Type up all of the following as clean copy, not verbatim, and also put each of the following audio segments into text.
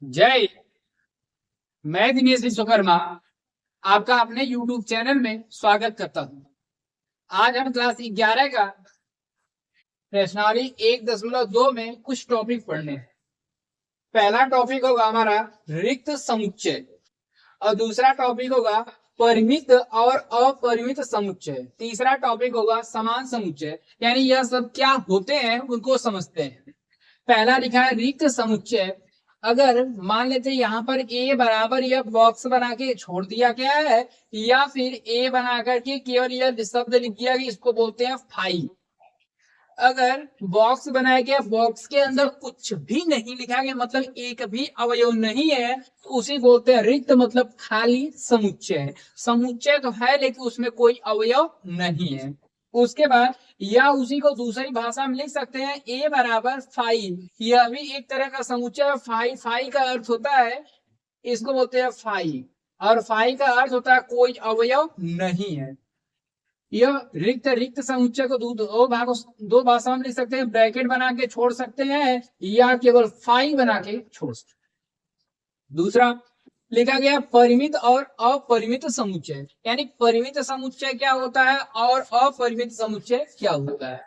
जय। मैं दिनेश विश्वकर्मा आपका अपने YouTube चैनल में स्वागत करता हूँ। आज हम क्लास 11 का प्रश्नावली 1.2 में कुछ टॉपिक पढ़ने हैं। पहला टॉपिक होगा हमारा रिक्त समुच्चय और दूसरा टॉपिक होगा परिमित और अपरिमित समुच्चय। तीसरा टॉपिक होगा समान समुच्चय, यानी यह सब क्या होते हैं उनको समझते हैं। पहला लिखा है रिक्त समुच्चय। अगर मान लेते यहाँ पर a बराबर यह बॉक्स बना के छोड़ दिया गया है या फिर a बना करके केवल यह शब्द लिख दिया गया, इसको बोलते हैं फाई। अगर बॉक्स बनाया गया, बॉक्स के अंदर कुछ भी नहीं लिखा गया, मतलब एक भी अवयव नहीं है, तो उसे बोलते हैं रिक्त, मतलब खाली समुच्चय। समुच्चय तो है लेकिन उसमें कोई अवयव नहीं है। उसके बाद या उसी को दूसरी भाषा में लिख सकते हैं ए बराबर फाई। यह भी एक तरह का समुच्चय। फाई, फाई का अर्थ होता है, इसको बोलते हैं फाई, और फाई का अर्थ होता है कोई अवयव नहीं है। यह रिक्त रिक्त समुच्चय को दो भाषाओं में लिख सकते हैं, ब्रैकेट बना के छोड़ सकते हैं या केवल फाई बना के छोड़ सकते हैं। दूसरा लिखा गया परिमित और अपरिमित समुच्चय, यानी परिमित समुच्चय क्या होता है और अपरिमित समुच्चय क्या होता है।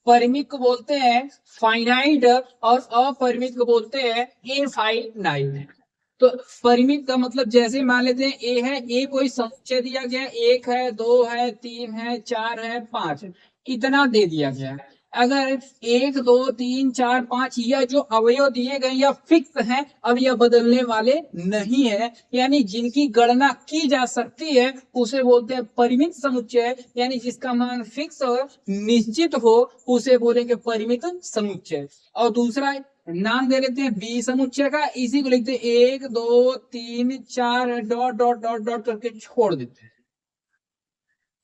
परिमित को बोलते हैं फाइनाइट और अपरिमित को बोलते हैं इनफाइनाइट। तो परिमित का मतलब जैसे मान लेते हैं ए है, ए कोई समुच्चय दिया गया, 1 है, 2 है, 3 है, 4 है, 5, इतना दे दिया गया। अगर 1 2 3 4 5 यह जो अवयव दिए गए यह फिक्स है, अब यह बदलने वाले नहीं है, यानी जिनकी गणना की जा सकती है उसे बोलते हैं परिमित समुच्चय, यानी जिसका मान फिक्स और निश्चित हो उसे बोलेंगे परिमित समुच्चय। और दूसरा नाम दे लेते हैं बी समुच्चय का, इसी को लिखते हैं 1 2 3 4 डॉट डॉट डॉट डॉट करके छोड़ देते हैं।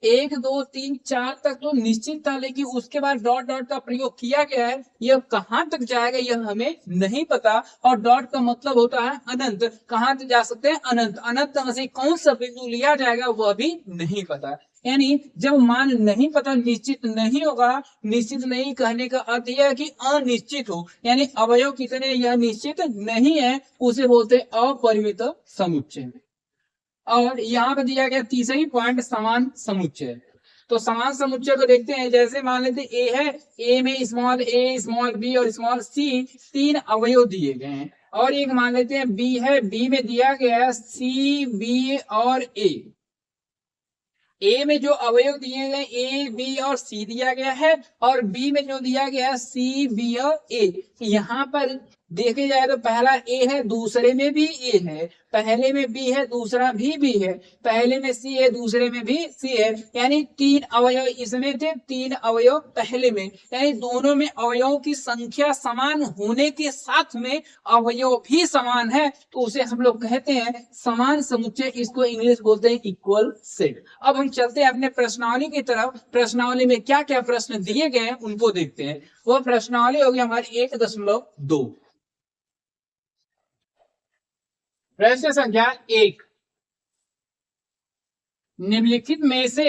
1 2 3 4 तक तो निश्चित था, लेकिन उसके बाद डॉट डॉट का प्रयोग किया गया है, यह कहां तक जाएगा यह हमें नहीं पता। और डॉट का मतलब होता है अनंत, कहां तक जा सकते हैं, अनंत। अनंत में से कौन सा बिंदु लिया जाएगा वह भी नहीं पता। यानी जब मान नहीं पता, निश्चित नहीं होगा, निश्चित नहीं कहने का अर्थ यह है कि अनिश्चित हो, यानी अवयव कितने यह निश्चित नहीं है, उसे बोलते अपरिमित समुच्चय। और यहाँ पे दिया गया तीसरी पॉइंट समान समुच्चय। तो समान समुच्चय को देखते हैं। जैसे मान लेते ए है, ए में स्मॉल ए, स्मॉल बी और स्मॉल सी, 3 अवयव दिए गए हैं। और एक मान लेते हैं बी है, बी में दिया गया है सी, बी और ए में जो अवयव दिए गए ए, बी और सी दिया गया है, और बी में जो दिया गया है सी, बी और ए। यहाँ पर देखे जाए तो पहला ए है, दूसरे में भी ए है, पहले में बी है, दूसरा भी बी है, पहले में सी है, दूसरे में भी सी है, यानी 3 अवयव इसमें थे, 3 अवयव पहले में, यानी दोनों में अवयवों की संख्या समान होने के साथ में अवयव भी समान है, तो उसे हम लोग कहते हैं समान समुच्चय। इसको इंग्लिश बोलते हैं इक्वल सेट। अब हम चलते हैं अपने प्रश्नावली की तरफ। प्रश्नावली में क्या क्या प्रश्न दिए गए हैं उनको देखते हैं। वह प्रश्नावली होगी हमारी 1.2। प्रश्न संख्या 1, निम्नलिखित में से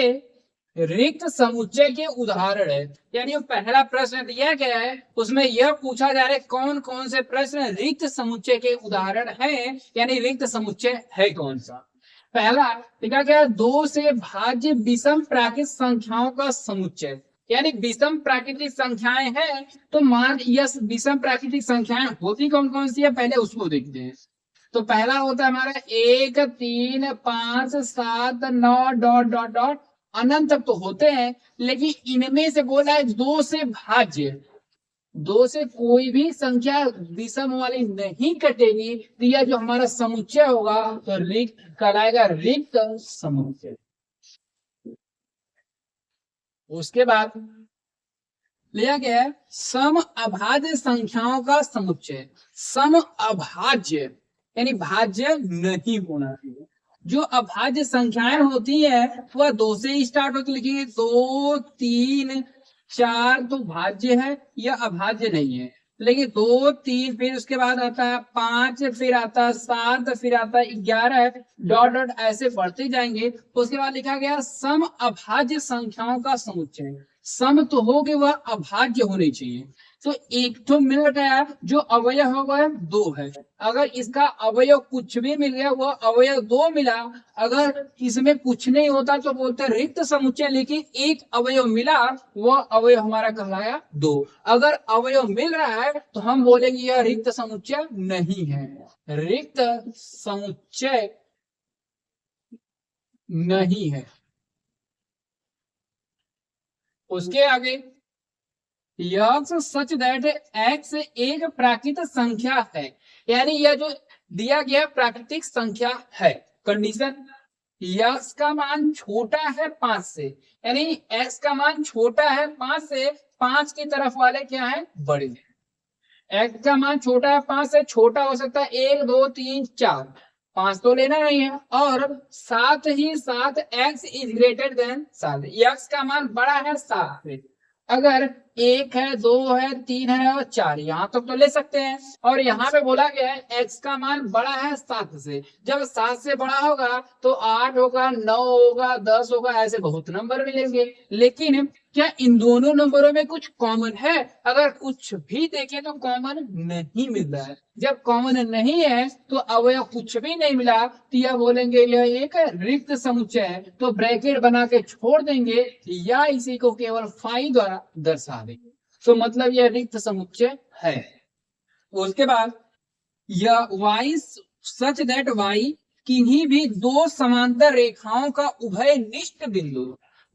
रिक्त समुच्चय के उदाहरण है। यानी पहला प्रश्न दिया गया है, उसमें यह पूछा जा रहा है कौन कौन से प्रश्न रिक्त समुच्चय के उदाहरण हैं, यानी रिक्त समुच्चय है कौन सा। पहला लिखा गया 2 से भाज्य विषम प्राकृतिक संख्याओं का समुच्चय, यानी विषम प्राकृतिक संख्याएं हैं, तो मान यह विषम प्राकृतिक संख्याएं होती कौन कौन सी है पहले उसको देखते हैं। तो पहला होता है हमारा 1 3 5 7 9 डॉट डॉट डॉट, अनंत तक तो होते हैं, लेकिन इनमें से बोला है 2 से भाज्य, 2 से कोई भी संख्या विषम वाली नहीं कटेगी, तो यह जो हमारा समुच्चय होगा तो रिक्त कहलाएगा, रिक्त समुच्चय। उसके बाद लिया गया है सम अभाज्य संख्याओं का समुच्चय। सम अभाज्य यानी भाज्य नहीं होना चाहिए। जो अभाज्य संख्याएं होती है वह 2 से स्टार्ट होती, लिखिए 2 3 4 तो भाज्य है, यह अभाज्य नहीं है। लेकिन 2 3 फिर उसके बाद आता है 5, फिर आता है 7, फिर आता है 11, डॉट डॉट ऐसे बढ़ते जाएंगे। उसके बाद लिखा गया सम अभाज्य संख्याओं का समुच्चय। सम तो हो गए, वह अभाज्य होनी चाहिए। तो एक तो मिल गया, जो अवयव है वह 2 है। अगर इसका अवयव कुछ भी मिल गया, वह अवयव 2 मिला। अगर इसमें कुछ नहीं होता तो बोलते रिक्त समुच्चय, लेकिन एक अवयव मिला, वह अवयव हमारा कहलाया 2। अगर अवयव मिल रहा है तो हम बोलेंगे यह रिक्त समुच्चय नहीं है, रिक्त समुच्चय नहीं है। उसके आगे, यह सच दैट एक्स एक प्राकृतिक संख्या है, यानी यह जो दिया गया प्राकृतिक संख्या है, कंडीशन यक्स का मान छोटा है 5 से, यानी एक्स का मान छोटा है 5 से, 5 की तरफ वाले क्या है, बड़े हैं। एक्स का मान छोटा है 5 से, छोटा हो सकता है 1 2 3 4, 5 तो लेना नहीं है। और साथ ही साथ x is greater than 7, x का मान बड़ा है 7 से। अगर 1 है 2 है 3 है और 4, यहां तक तो ले सकते हैं। और यहाँ पे बोला गया है एक्स का मान बड़ा है 7 से, जब 7 से बड़ा होगा तो 8 होगा, 9 होगा, 10 होगा, ऐसे बहुत नंबर मिलेंगे। लेकिन क्या इन दोनों नंबरों में कुछ कॉमन है? अगर कुछ भी देखें तो कॉमन नहीं मिल रहा है। जब कॉमन नहीं है तो अवयव कुछ भी नहीं मिला, तो यह बोलेंगे यह एक रिक्त समुच्चय है। तो ब्रैकेट बना के छोड़ देंगे या इसी को केवल फाई द्वारा दर्शा देंगे। तो मतलब यह रिक्त समुच्चय है। उसके बाद यह वाई सच दैट वाई किन्हीं भी 2 समांतर रेखाओं का उभयनिष्ठ बिंदु,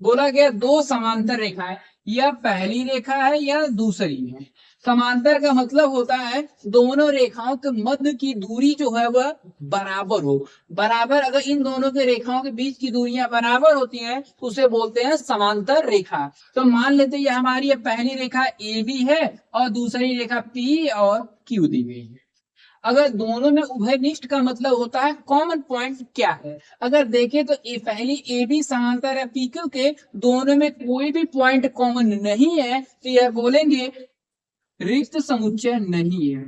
बोला गया 2 समांतर रेखाएं, यह पहली रेखा है या दूसरी है। समांतर का मतलब होता है दोनों रेखाओं के मध्य की दूरी जो है वह बराबर हो। बराबर अगर इन दोनों के रेखाओं के बीच की दूरियां बराबर होती हैं तो उसे बोलते हैं समांतर रेखा। तो मान लेते हैं हमारी ये पहली रेखा ए बी है और दूसरी रेखा पी और क्यू दी गई है। अगर दोनों में उभयनिष्ठ का मतलब होता है कॉमन पॉइंट क्या है। अगर देखें तो पहली ए बी समांतर है पी क्यू के, दोनों में कोई भी पॉइंट कॉमन नहीं है, तो यह बोलेंगे रिक्त समुच्चय नहीं है,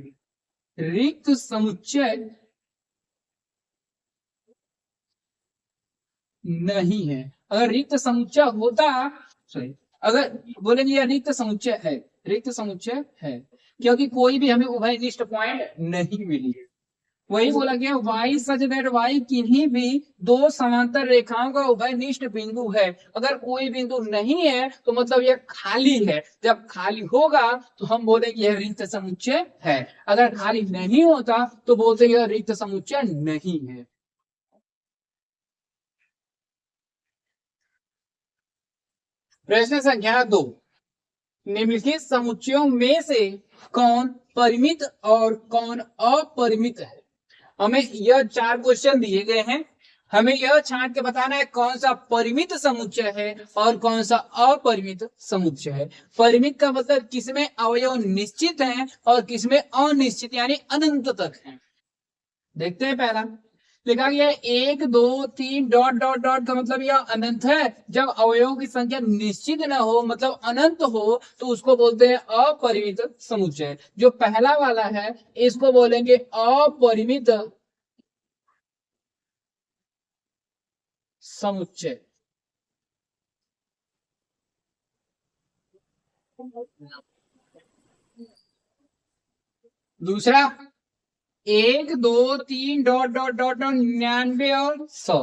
रिक्त समुच्चय नहीं है। अगर रिक्त समुच्चय होता, सॉरी, अगर बोलेंगे यह रिक्त समुच्चय है, रिक्त समुच्चय है, क्योंकि कोई भी हमें उभयनिष्ठ पॉइंट नहीं मिली। वही बोला गया वाई सच दैट वाई किन्हीं भी 2 समांतर रेखाओं का उभयनिष्ठ बिंदु है। अगर कोई बिंदु नहीं है तो मतलब यह खाली है। जब खाली होगा तो हम बोलेंगे यह रिक्त समुच्चय है। अगर खाली नहीं होता तो बोलते यह रिक्त समुच्चय नहीं है। प्रश्न संख्या 2, निम्नलिखित समुच्चयों में से कौन परिमित और कौन अपरिमित है। हमें यह 4 क्वेश्चन दिए गए हैं, हमें यह छांट के बताना है कौन सा परिमित समुच्चय है और कौन सा अपरिमित समुच्चय है। परिमित का मतलब किसमें अवयव निश्चित हैं और किसमें अनिश्चित यानी अनंत तक हैं। देखते हैं, पहला लिखा गया 1 2 3 डॉट डॉट डॉट का मतलब यह अनंत है। जब अवयवों की संख्या निश्चित न हो मतलब अनंत हो तो उसको बोलते हैं अपरिमित समुच्चय। जो पहला वाला है इसको बोलेंगे अपरिमित समुच्चय। दूसरा 1 2 3 डॉट डॉट डॉट डॉट 99 और 100,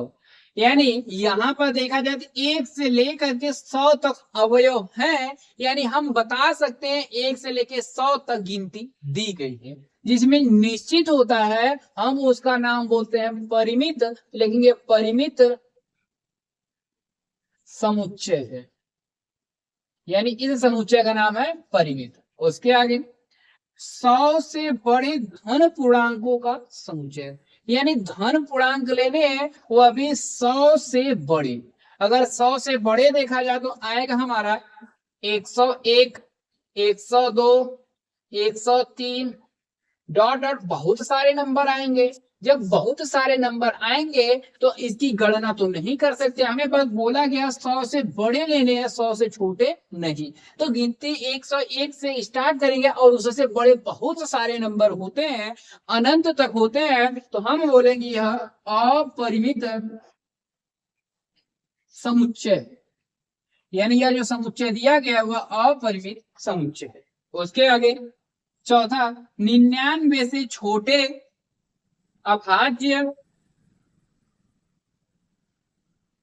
यानी यहां पर देखा जाए तो 1 से लेकर के 100 तक अवयव हैं, यानी हम बता सकते हैं 1 से लेकर 100 तक गिनती दी गई है। जिसमें निश्चित होता है हम उसका नाम बोलते हैं परिमित, लेकिन ये परिमित समुच्चय है, यानी इस समुच्चय का नाम है परिमित। उसके आगे 100 से बड़े धन पूर्णांकों का समुच्चय, यानी धन पूर्णांक लेने हैं वो अभी 100 से बड़े। अगर 100 से बड़े देखा जाए तो आएगा हमारा 101 102 103 डॉट डॉट बहुत सारे नंबर आएंगे। जब बहुत सारे नंबर आएंगे तो इसकी गणना तो नहीं कर सकते, हमें बस बोला गया 100 से बड़े लेने हैं 100 से छोटे नहीं। तो गिनती 101 से स्टार्ट करेंगे और उससे बड़े बहुत सारे नंबर होते हैं, अनंत तक होते हैं, तो हम बोलेंगे यह अपरिमित समुच्चय, यानी यह जो समुच्चय दिया गया वह अपरिमित समुच्चय है। उसके आगे चौथा, 99 से छोटे अभाज्य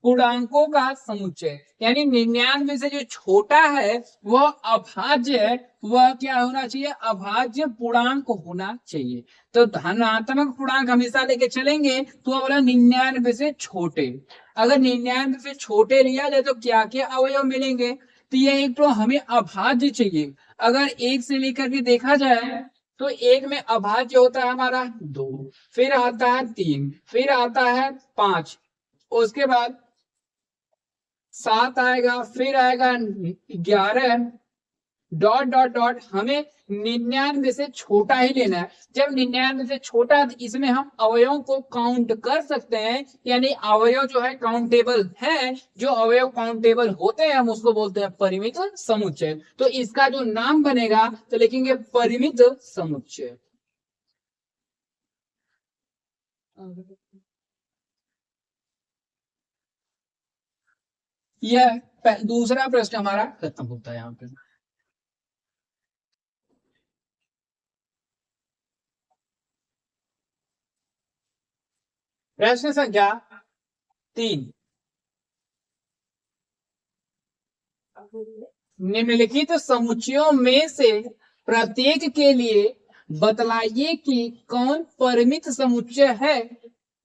पूर्णांकों का समुच्चय, यानी 99 से जो छोटा है वह अभाज्य है, वह क्या होना चाहिए, अभाज्य पूर्णांक होना चाहिए। तो धनात्मक पूर्णांक हमेशा लेके चलेंगे, तो बोला 99 से छोटे। अगर 99 से छोटे लिया जाए तो क्या क्या अवयव मिलेंगे, तो ये एक तो हमें अभाज्य चाहिए। अगर एक से लेकर के देखा जाए तो एक में अभाज्य होता है हमारा 2, फिर आता है 3, फिर आता है 5, उसके बाद 7 आएगा, फिर आएगा 11, डॉट डॉट डॉट। हमें 99 से छोटा ही लेना है। जब 99 से छोटा है, तो इसमें हम अवयवों को काउंट कर सकते हैं, यानी अवयव जो है काउंटेबल है। जो अवयव काउंटेबल होते हैं हम उसको बोलते हैं परिमित समुच्चय। तो इसका जो नाम बनेगा तो लिखेंगे परिमित समुच्चय। यह दूसरा प्रश्न हमारा खत्म होता है यहाँ पे। प्रश्न संख्या 3, निम्नलिखित समुच्चयों में से प्रत्येक के लिए बतलाइए कि कौन परिमित समुच्चय है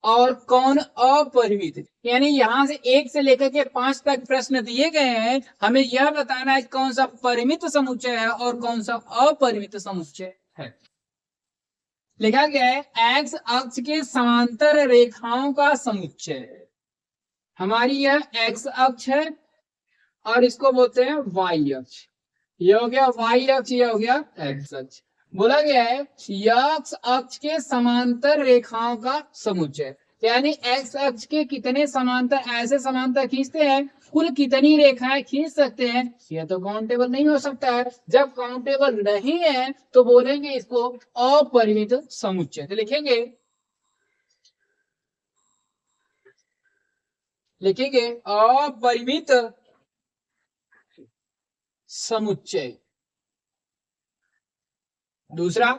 और कौन अपरिमित। यानी यहां से 1 से लेकर के 5 तक प्रश्न दिए गए हैं, हमें यह बताना है कौन सा परिमित समुच्चय है और कौन सा अपरिमित समुच्चय है। लिखा गया है एक्स अक्ष के समांतर रेखाओं का समुच्चय। हमारी यह एक्स अक्ष है और इसको बोलते हैं वाई अक्ष। ये हो गया वाई अक्ष, ये हो गया एक्स अक्ष। बोला गया है एक्स अक्ष के समांतर रेखाओं का समुच्चय, यानी एक्स अक्ष के कितने समांतर, ऐसे समांतर खींचते हैं, कुल कितनी रेखाएं खींच सकते हैं। ये तो काउंटेबल नहीं हो सकता है। जब काउंटेबल नहीं है तो बोलेंगे इसको अपरिमित समुच्चय। तो लिखेंगे अपरिमित समुच्चय। दूसरा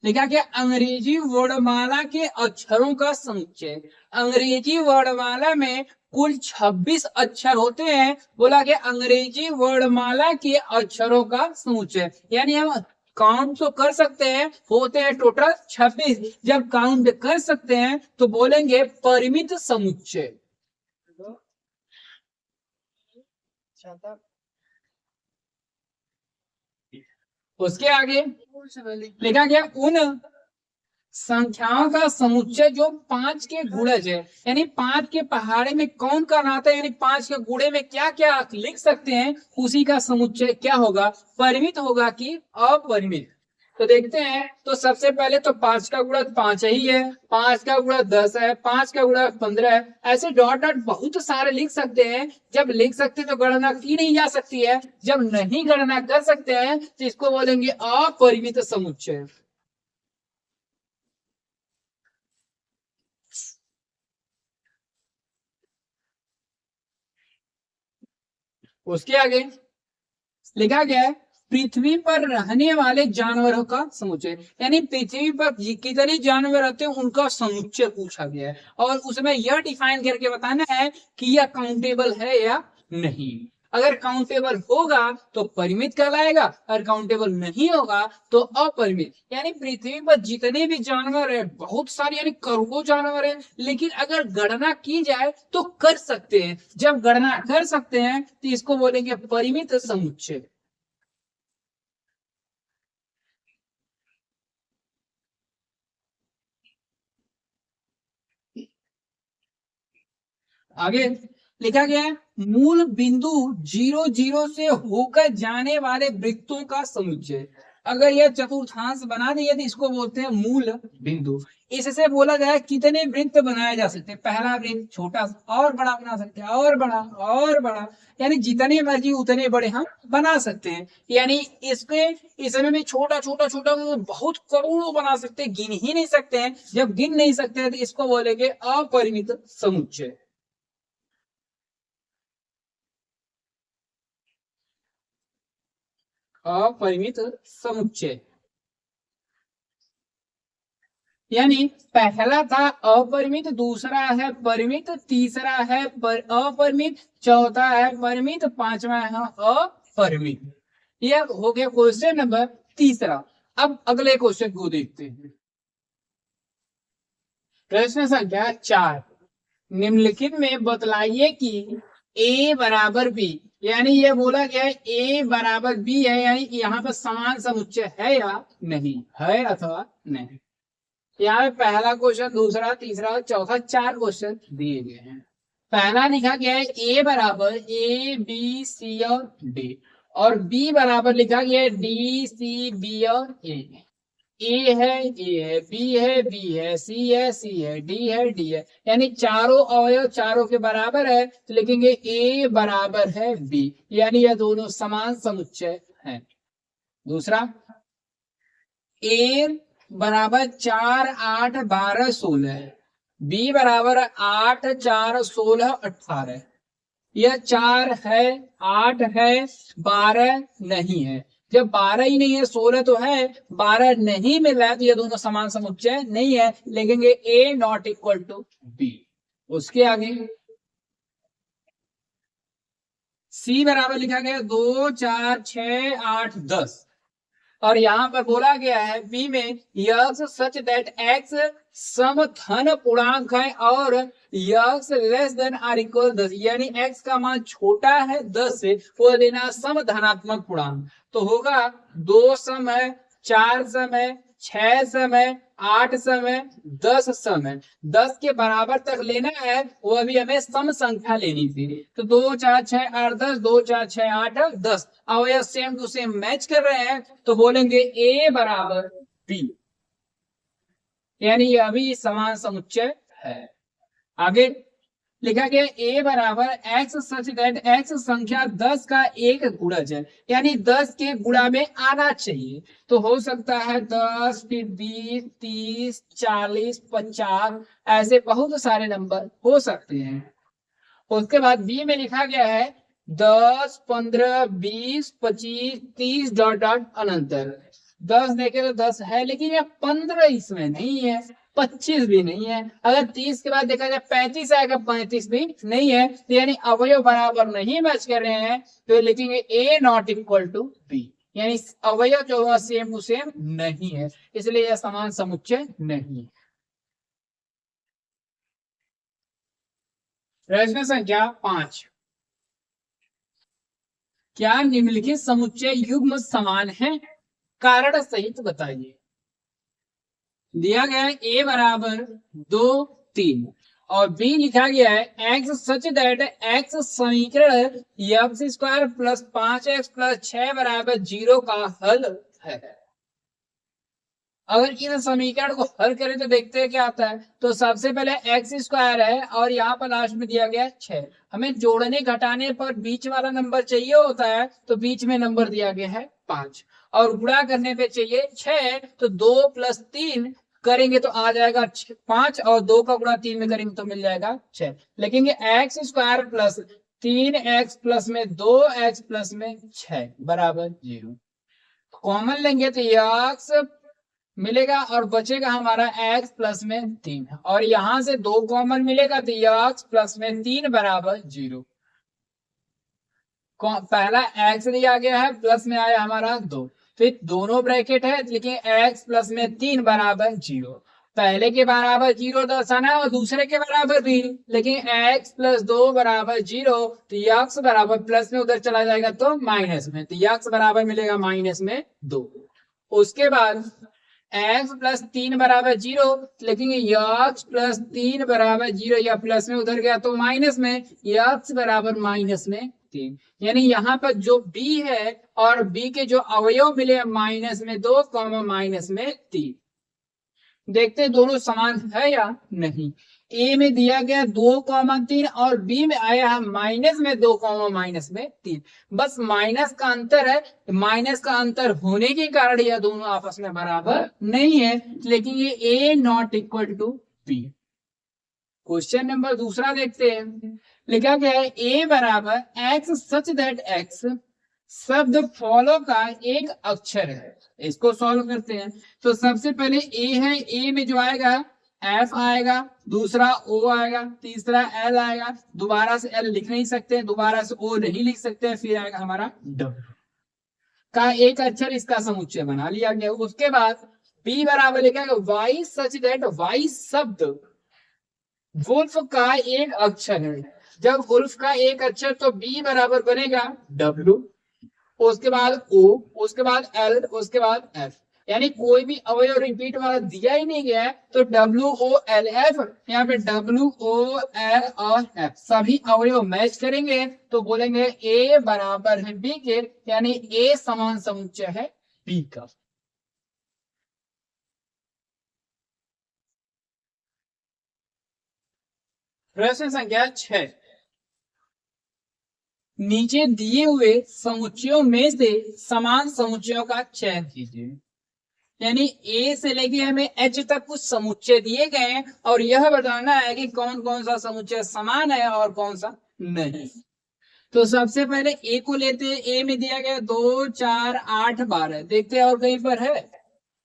लिखा गया अंग्रेजी वर्णमाला के अक्षरों का समुच्चय। अंग्रेजी वर्णमाला में कुल 26 अक्षर होते हैं। बोला गया अंग्रेजी वर्णमाला के अक्षरों का समुच्चय, यानी हम काउंट तो कर सकते हैं, होते हैं टोटल 26। जब काउंट कर सकते हैं तो बोलेंगे परिमित समुच्चय। उसके आगे लिखा गया उन संख्याओं का समुच्चय जो 5 के गुणज है, यानी 5 के पहाड़े में कौन का नाता है, यानी 5 के गुणे में क्या क्या लिख सकते हैं, उसी का समुच्चय क्या होगा, परिमित होगा कि अपरिमित। तो देखते हैं। तो सबसे पहले तो 5 का गुणज 5 ही है, 5 का गुणज 10 है, 5 का गुणज 15 है, ऐसे डॉट डॉट बहुत सारे लिख सकते हैं। जब लिख सकते हैं तो गणना की नहीं जा सकती है। जब नहीं गणना कर सकते हैं तो इसको बोलेंगे अपरिमित समुच्चय। उसके आगे लिखा गया है पृथ्वी पर रहने वाले जानवरों का समुच्चय, यानी पृथ्वी पर कितने जानवर रहते हैं उनका समुच्चय पूछा गया है, और उसमें यह डिफाइन करके बताना है कि यह काउंटेबल है या नहीं। अगर काउंटेबल होगा तो परिमित कहलाएगा, अगर काउंटेबल नहीं होगा तो अपरिमित। यानी पृथ्वी पर जितने भी जानवर है, बहुत सारे यानी करोड़ों जानवर है, लेकिन अगर गणना की जाए तो कर सकते हैं। जब गणना कर सकते हैं तो इसको बोलेंगे परिमित समुच्चय। आगे लिखा गया है मूल बिंदु 0 0 से होकर जाने वाले वृत्तों का समुच्चय। अगर यह चतुर्थांश बना दिए तो इसको बोलते हैं मूल बिंदु। इससे बोला गया कितने वृत्त बनाए जा सकते हैं। पहला वृत्त छोटा और बड़ा बना सकते हैं, और बड़ा और बड़ा, यानी जितने मर्जी उतने बड़े हम बना सकते हैं। यानी इसके इसमें भी छोटा छोटा छोटा बहुत करोड़ों बना सकते हैं, गिन ही नहीं सकते हैं। जब गिन नहीं सकते हैं तो इसको बोलेंगे अपरिमित समुच्चय। अपरिमित समुच्चय। यानी पहला था अपरिमित, दूसरा है परिमित, तीसरा है अपरिमित, चौथा है परिमित, पांचवा है अपरिमित। यह हो गया क्वेश्चन नंबर तीसरा। अब अगले क्वेश्चन को देखते हैं। प्रश्न संख्या 4, निम्नलिखित में बतलाइए कि a बराबर b, यानी ये बोला गया है a बराबर b है, यानी यहाँ पर समान समुच्चय है या नहीं, है अथवा नहीं। यहाँ पे पहला क्वेश्चन, दूसरा, तीसरा, चौथा, 4 क्वेश्चन दिए गए हैं। पहला लिखा गया है a बराबर a b c और d, और b बराबर लिखा गया है d c b और a। ए है बी है बी है, सी है सी है, डी है डी है, यानी चारों अवयव चारों के बराबर है, तो लिखेंगे ए बराबर है बी, यानी यह दोनों समान समुच्चय है। दूसरा, ए बराबर 4 8 12 16, बी बराबर 8 4 16 18। यह 4 है, 8 है, 12 नहीं है। जब 12 ही नहीं है, 16 तो है, 12 नहीं मिल रहा है, तो ये दोनों समान समुच्चय नहीं है, लिखेंगे ए नॉट इक्वल टू बी। उसके आगे सी बराबर लिखा गया 2 4 6 8 10, और यहां पर बोला गया है बी में यक्स सच दैट एक्स समधन पूर्णांक है और x less than or equal 10, यानी एक्स का मान छोटा है 10 से, वो लेना समधनात्मक पूर्णांक। तो होगा 2 सम है, 4 सम है, 6 सम है, 8 सम है, 10 सम है। 10 के बराबर तक लेना है, वो अभी हमें सम संख्या लेनी थी। तो 2 4 6 8 10, 2 4 6 8 10, अब यह सेम टू सेम मैच कर रहे हैं, तो बोलेंगे ए बराबर बी, यानी ये अभी समान समुच्चय है। आगे लिखा गया ए बराबर एक्स सच दैट एक्स संख्या 10 का एक गुणज है, यानी 10 के गुणा में आना चाहिए। तो हो सकता है 10, फिर 20, 30, 40, 50, ऐसे बहुत सारे नंबर हो सकते हैं। उसके बाद बी में लिखा गया है 10 15 20 25 30 डॉट डॉट अनंतर। 10 देखे तो 10 है, लेकिन यह 15 इसमें नहीं है, 25 भी नहीं है। अगर 30 के बाद देखा जाए 35 आएगा, 35 भी नहीं है, तो यानी अवयव बराबर नहीं मैच कर रहे हैं, तो लिखेंगे ए नॉट इक्वल टू बी, यानी अवयव जो है सेम टू सेम नहीं है, इसलिए यह समान समुच्चय नहीं है। प्रश्न संख्या 5, क्या निम्नलिखित समुच्चय युग्म समान है, कारण सहित बताइए। दिया गया है ए बराबर 2 3, और बी लिखा गया है एक्स सच दैट एक्स समीकरण x square plus 5x plus 6 बराबर 0 का हल है। अगर इन समीकरण को हल करें तो देखते हैं क्या आता है। तो सबसे पहले एक्स स्क्वायर है, और यहाँ पर लास्ट में दिया गया है 6। हमें जोड़ने घटाने पर बीच वाला नंबर चाहिए होता है, तो बीच में नंबर दिया गया है 5, और गुणा करने पे चाहिए 6, तो 2 + 3 करेंगे तो आ जाएगा 5, और 2 का गुणा 3 में करेंगे तो मिल जाएगा 6। लिखेंगे x square plus 3x plus में 2x प्लस में 6 बराबर 0। कॉमन लेंगे तो x मिलेगा, और बचेगा हमारा x प्लस में 3, और यहां से 2 कॉमन मिलेगा तो x प्लस में 3 बराबर 0। पहला x दिया गया है, प्लस में आया हमारा 2, फिर दोनों ब्रैकेट है, लेकिन x प्लस में 3 बराबर 0। पहले के बराबर 0 दर्शाना और दूसरे के बराबर भी, लेकिन x प्लस 2 बराबर 0, तो x बराबर प्लस में उधर चला जाएगा तो माइनस में, तो x बराबर मिलेगा माइनस में 2। उसके बाद x प्लस 3 बराबर 0, लिखेंगे x प्लस 3 बराबर 0, या प्लस में उधर गया तो माइनस में, x बराबर माइनस में 3, यानी यहाँ पर जो b है और b के जो अवयव मिले माइनस में 2 माइनस में 3। देखते हैं दोनों समान है या नहीं। ए में दिया गया 2, 3, और बी में आया है माइनस में 2, माइनस में 3। बस माइनस का अंतर है, माइनस का अंतर होने के कारण यह दोनों आपस में बराबर नहीं है, लेकिन ये A not equal to B. Question number दूसरा देखते हैं। लिखा गया है ए बराबर एक्स सच दैट एक्स शब्द फॉलो का एक अक्षर है। इसको सॉल्व करते हैं। तो सबसे पहले ए है, ए में जो आएगा एफ आएगा, दूसरा ओ आएगा, तीसरा एल आएगा, दोबारा से एल लिख नहीं सकते, दोबारा से ओ नहीं लिख सकते, फिर आएगा हमारा डब्ल्यू का एक अक्षर, इसका समुच्चय बना लिया गया। उसके बाद बी बराबर लिखेगा वाई सच दैट, वाई शब्द वुल्फ का एक अक्षर है। जब वुल्फ का एक अक्षर तो बी बराबर बनेगा डब्ल्यू, उसके बाद ओ, उसके बाद एल, उसके बाद एफ। यानी कोई भी अवयव रिपीट वाला दिया ही नहीं गया है, तो डब्ल्यू ओ एल एफ, यहाँ पे डब्ल्यू ओ एल और एफ सभी अवयव मैच करेंगे तो बोलेंगे ए बराबर है बी के, यानी ए समान समुच्चय है बी का। प्रश्न संख्या 6, नीचे दिए हुए समुच्चयों में से समान समुच्चयों का चयन कीजिए। यानी ए से लेके हमें एच तक कुछ समुच्चय दिए गए हैं और यह बताना है कि कौन कौन सा समुच्चय समान है और कौन सा नहीं। तो सबसे पहले ए को लेते हैं। ए में दिया गया 2 4 8 12, देखते हैं और कहीं पर है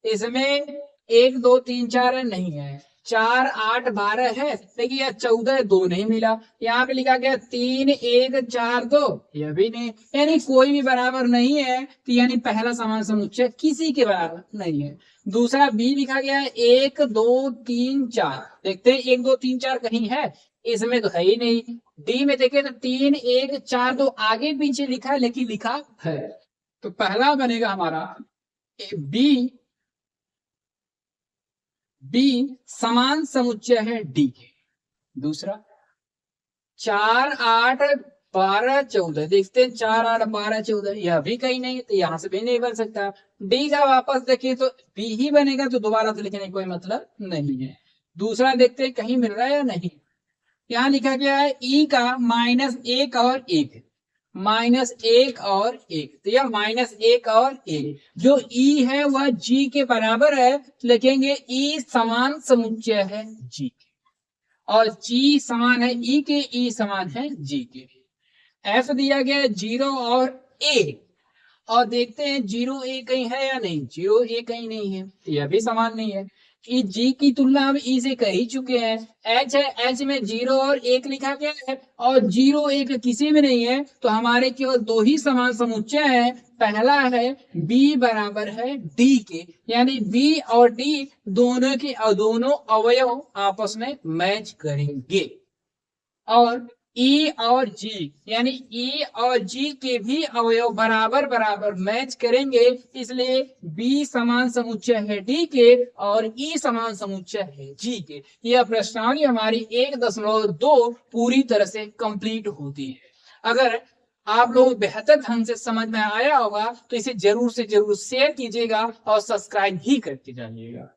इसमें 1 2 3 4 नहीं है, 4 8 12 है, देखिए यह 14 2 नहीं मिला। यहाँ पे लिखा गया 3 1 4 2, यह भी नहीं, यानी कोई भी बराबर नहीं है। तो यानी पहला समान समुच्चय किसी के बराबर नहीं है। दूसरा बी लिखा गया है 1 2 3 4, देखते हैं 1 2 3 4 कहीं है, इसमें तो है ही नहीं। डी में देखें तो 3 1 4 2 आगे पीछे लिखा है लेकिन लिखा है, तो पहला बनेगा हमारा बी, बी समान समुच्चय है डी के। दूसरा 4 8 12 14, देखते हैं 4 8 12 14, यह भी कहीं नहीं, तो यहां से भी नहीं बन सकता। डी का वापस देखिए तो बी ही बनेगा, तो दोबारा से लिखने कोई मतलब नहीं है। दूसरा देखते हैं कहीं मिल रहा है या नहीं। यहाँ लिखा गया है ई का -1 और 1, -1 और 1, तो यह -1 और 1, जो ई है वह जी के बराबर है, लिखेंगे ई समान समुच्चय है जी के, और जी समान है ई के, ई समान है जी के। एफ दिया गया 0 और ए, और देखते हैं 0 ए कहीं है या नहीं, 0 ए कहीं नहीं है, यह भी समान नहीं है। ई जी की तुलना हम ई से कर ही चुके हैं। एच है, एच में 0 और 1 लिखा गया है और 0 1 किसी में नहीं है, तो हमारे केवल दो ही समान समुच्चय है। पहला है बी बराबर है डी के, यानी बी और डी दोनों के दोनों अवयव आपस में मैच करेंगे। और ई और जी, यानी ई और जी के भी अवयव बराबर बराबर मैच करेंगे, इसलिए बी समान समुच्चय है डी के और ई समान समुच्चय है जी के। यह प्रश्नावली हमारी 1.2 पूरी तरह से कंप्लीट होती है। अगर आप लोग बेहतर ढंग से समझ में आया होगा तो इसे जरूर से जरूर शेयर कीजिएगा और सब्सक्राइब भी करके जाइएगा।